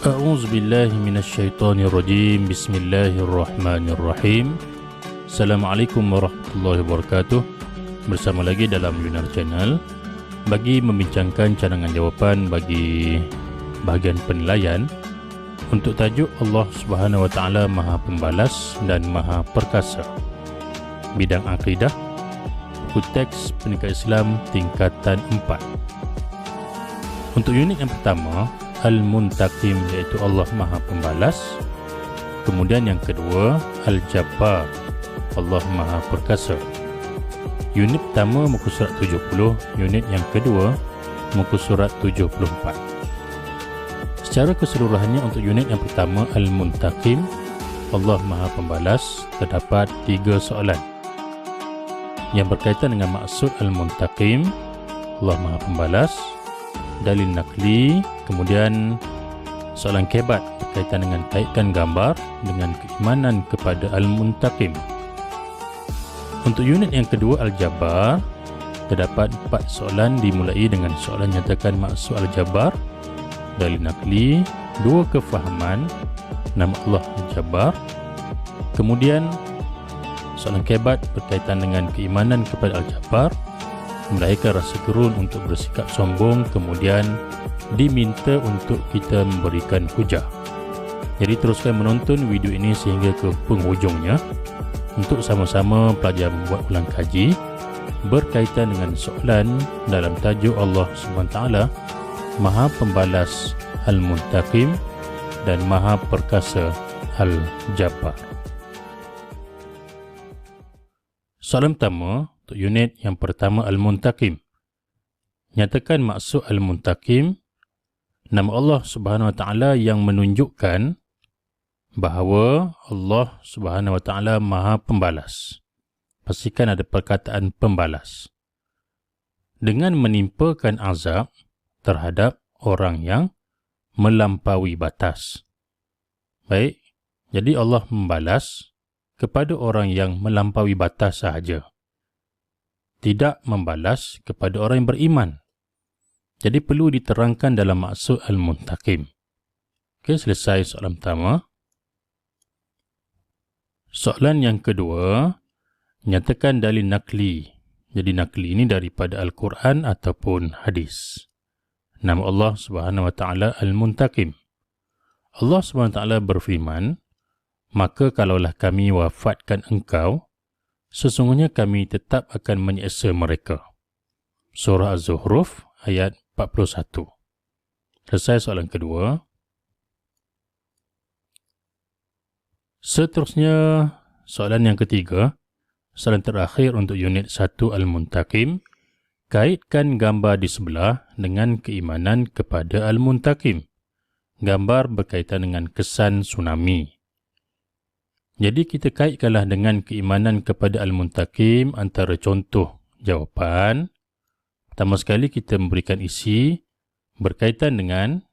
A'udzu billahi minasyaitonir rajim. Bismillahirrahmanirrahim. Assalamualaikum warahmatullahi wabarakatuh. Bersama lagi dalam Lunar Channel bagi membincangkan cadangan jawapan bagi bahagian penilaian untuk tajuk Allah Subhanahu wa taala Maha Pembalas dan Maha Perkasa. Bidang akidah, buku teks Pendidikan Islam tingkatan 4. Untuk unit yang pertama, Al-Muntaqim, iaitu Allah Maha Pembalas. Kemudian yang kedua, Al-Jabbar, Allah Maha Perkasa. Unit pertama muka surat 70, unit yang kedua muka surat 74. Secara keseluruhannya untuk unit yang pertama, Al-Muntaqim, Allah Maha Pembalas, terdapat 3 soalan yang berkaitan dengan maksud Al-Muntaqim, Allah Maha Pembalas, dalil nakli, kemudian soalan kebat berkaitan dengan kaitkan gambar dengan keimanan kepada Al-Muntaqim. Untuk unit yang kedua, Al-Jabbar, terdapat 4 soalan dimulai dengan soalan nyatakan maksud Al-Jabbar, dalil nakli, 2 kefahaman nama Allah Al-Jabbar, kemudian soalan kebat berkaitan dengan keimanan kepada Al-Jabbar, melahirkan rasa gerun untuk bersikap sombong, kemudian diminta untuk kita memberikan hujah. Jadi teruskan menonton video ini sehingga ke penghujungnya untuk sama-sama belajar membuat ulang kaji berkaitan dengan soalan dalam tajuk Allah SWT Maha Pembalas Al-Muntaqim dan Maha Perkasa Al-Jabbar. Soalan pertama untuk unit yang pertama, Al-Muntaqim. Nyatakan maksud Al-Muntaqim, nama Allah Subhanahu wa taala yang menunjukkan bahawa Allah Subhanahu wa taala Maha Pembalas. Pastikan ada perkataan pembalas. Dengan menimpakan azab terhadap orang yang melampaui batas. Baik, jadi Allah membalas kepada orang yang melampaui batas sahaja. Tidak membalas kepada orang yang beriman. Jadi perlu diterangkan dalam maksud Al-Muntaqim. Okey, selesai soalan pertama. Soalan yang kedua, nyatakan dalil nakli. Jadi nakli ini daripada Al-Quran ataupun hadis. Nama Allah Subhanahu wa taala Al-Muntaqim. Allah Subhanahu wa taala berfirman, maka kalaulah kami wafatkan engkau, sesungguhnya kami tetap akan menyiksa mereka. Surah Az-Zuhruf ayat 41. Selesai soalan kedua. Seterusnya, soalan yang ketiga, soalan terakhir untuk unit 1 Al-Muntaqim. Kaitkan gambar di sebelah dengan keimanan kepada Al-Muntaqim. Gambar berkaitan dengan kesan tsunami. Jadi kita kaitkanlah dengan keimanan kepada Al-Muntaqim antara contoh jawapan. Pertama sekali kita memberikan isi berkaitan dengan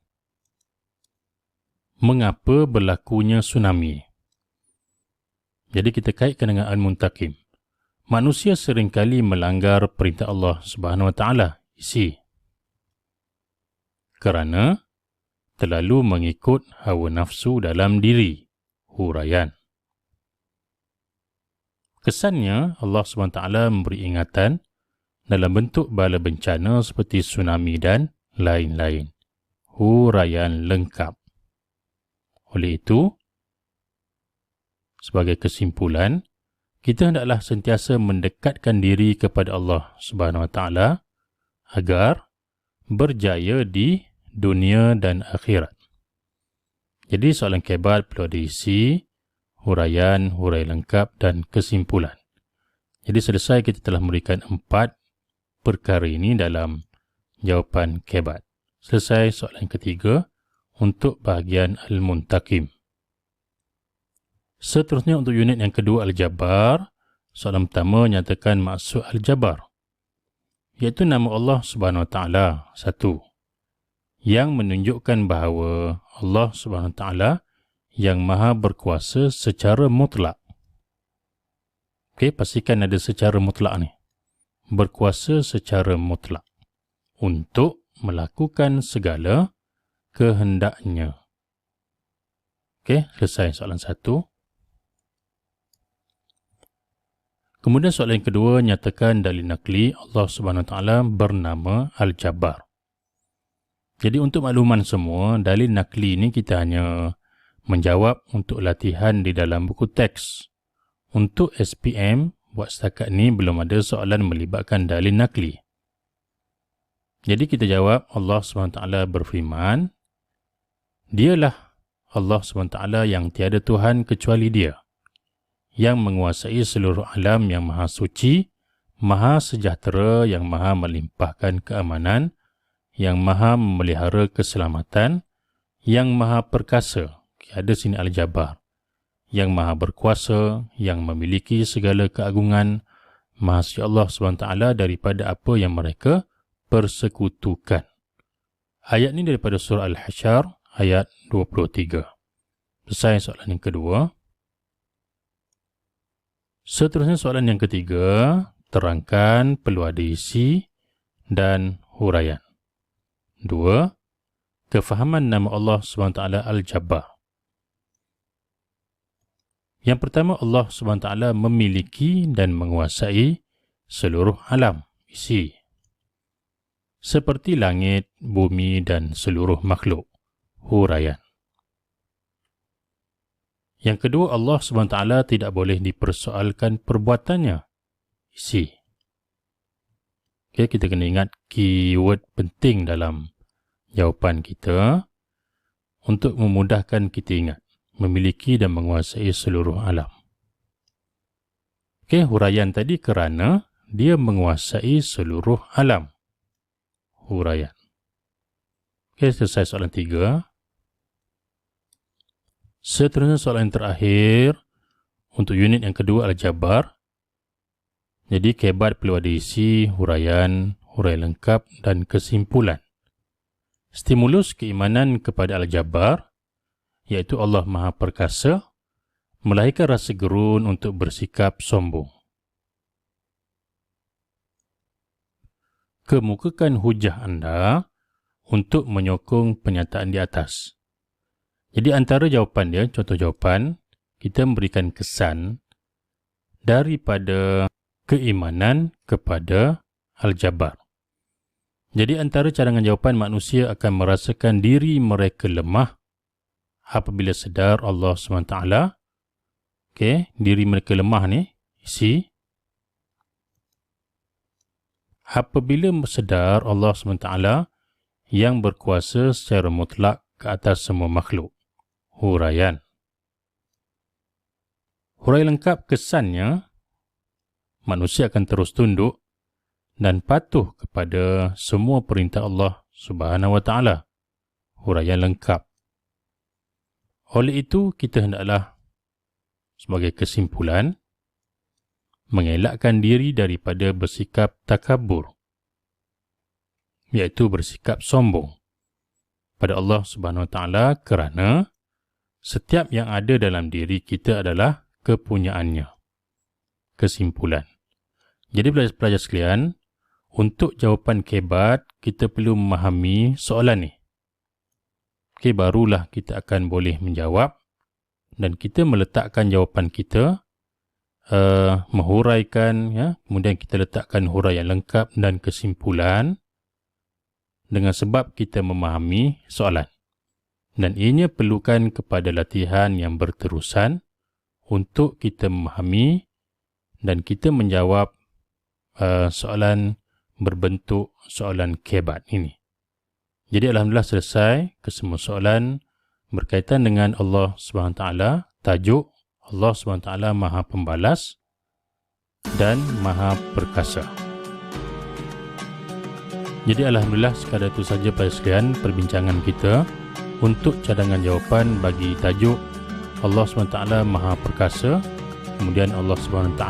mengapa berlakunya tsunami. Jadi kita kaitkan dengan Al-Muntaqim. Manusia seringkali melanggar perintah Allah Subhanahu wa taala. Isi. Kerana terlalu mengikut hawa nafsu dalam diri. Huraian. Kesannya, Allah SWT memberi ingatan dalam bentuk bala bencana seperti tsunami dan lain-lain. Huraian lengkap. Oleh itu, sebagai kesimpulan, kita hendaklah sentiasa mendekatkan diri kepada Allah SWT agar berjaya di dunia dan akhirat. Jadi soalan kebat perlu diisi, huraian, huraian lengkap dan kesimpulan. Jadi selesai kita telah memberikan 4 perkara ini dalam jawapan kebat. Selesai soalan ketiga untuk bahagian Al-Muntaqim. Seterusnya untuk unit yang kedua, Al-Jabbar. Soalan pertama nyatakan maksud Al-Jabbar, iaitu nama Allah Subhanahu wa taala 1 yang menunjukkan bahawa Allah Subhanahu wa taala yang maha berkuasa secara mutlak. Okey, pastikan ada secara mutlak ni. Berkuasa secara mutlak untuk melakukan segala kehendaknya. Okey, selesai soalan 1. Kemudian soalan yang kedua, nyatakan dalil nakli Allah Subhanahu Wa Taala bernama Al-Jabbar. Jadi untuk makluman semua, dalil nakli ini kita hanya menjawab untuk latihan di dalam buku teks. Untuk SPM, buat setakat ni belum ada soalan melibatkan dalil nakli. Jadi kita jawab, Allah SWT berfirman, dialah Allah SWT yang tiada Tuhan kecuali dia, yang menguasai seluruh alam, yang maha suci, maha sejahtera, yang maha melimpahkan keamanan, yang maha memelihara keselamatan, yang maha perkasa, ada sini Al-Jabbar, yang maha berkuasa, yang memiliki segala keagungan, maha suci Allah SWT daripada apa yang mereka persekutukan. Ayat ini daripada surah Al-Hasyr, ayat 23. Selesai soalan yang kedua. Seterusnya soalan yang ketiga, terangkan peluang isi dan huraian. 2. Kefahaman nama Allah SWT Al-Jabbar. Yang pertama, Allah SWT memiliki dan menguasai seluruh alam, isi, seperti langit, bumi dan seluruh makhluk, huraian. Yang kedua, Allah SWT tidak boleh dipersoalkan perbuatannya, isi. Okay, kita kena ingat keyword penting dalam jawapan kita untuk memudahkan kita ingat. Memiliki dan menguasai seluruh alam. Okay, huraian tadi kerana dia menguasai seluruh alam. Huraian. Okay, selesai soalan 3. Seterusnya soalan yang terakhir untuk unit yang kedua Al-Jabbar. Jadi kebat perlu ada isi, huraian, huraian lengkap dan kesimpulan. Stimulus keimanan kepada Al-Jabbar, iaitu Allah Maha Perkasa, melahirkan rasa gerun untuk bersikap sombong. Kemukakan hujah anda untuk menyokong pernyataan di atas. Jadi antara jawapan dia, contoh jawapan, kita memberikan kesan daripada keimanan kepada Al-Jabbar. Jadi antara cadangan jawapan, manusia akan merasakan diri mereka lemah apabila sedar Allah SWT. Okay, diri mereka lemah ni, isi. Apabila sedar Allah SWT yang berkuasa secara mutlak ke atas semua makhluk, huraian. Huraian lengkap kesannya, manusia akan terus tunduk dan patuh kepada semua perintah Allah Subhanahu Wa Taala, huraian lengkap. Oleh itu, kita hendaklah sebagai kesimpulan mengelakkan diri daripada bersikap takabur, iaitu bersikap sombong pada Allah Subhanahu Wa Taala, kerana setiap yang ada dalam diri kita adalah kepunyaannya. Kesimpulan. Jadi pelajar sekalian, untuk jawapan kebat, kita perlu memahami soalan ni. Okay, barulah kita akan boleh menjawab dan kita meletakkan jawapan kita, menghuraikan, ya, kemudian kita letakkan huraian lengkap dan kesimpulan dengan sebab kita memahami soalan. Dan ianya perlukan kepada latihan yang berterusan untuk kita memahami dan kita menjawab soalan berbentuk soalan kebat ini. Jadi alhamdulillah selesai kesemua soalan berkaitan dengan Allah SWT. Tajuk Allah SWT Maha Pembalas dan Maha Perkasa. Jadi alhamdulillah sekadar itu saja pada sekalian perbincangan kita untuk cadangan jawapan bagi tajuk Allah SWT Maha Perkasa, kemudian Allah SWT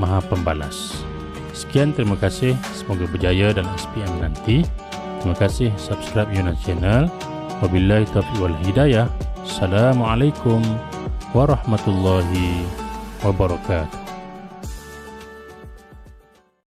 Maha Pembalas. Sekian, terima kasih, semoga berjaya dalam SPM nanti. Terima kasih, subscribe Yunus Channel. Wabillahi taufiq wal hidayah. Assalamualaikum warahmatullahi wabarakatuh.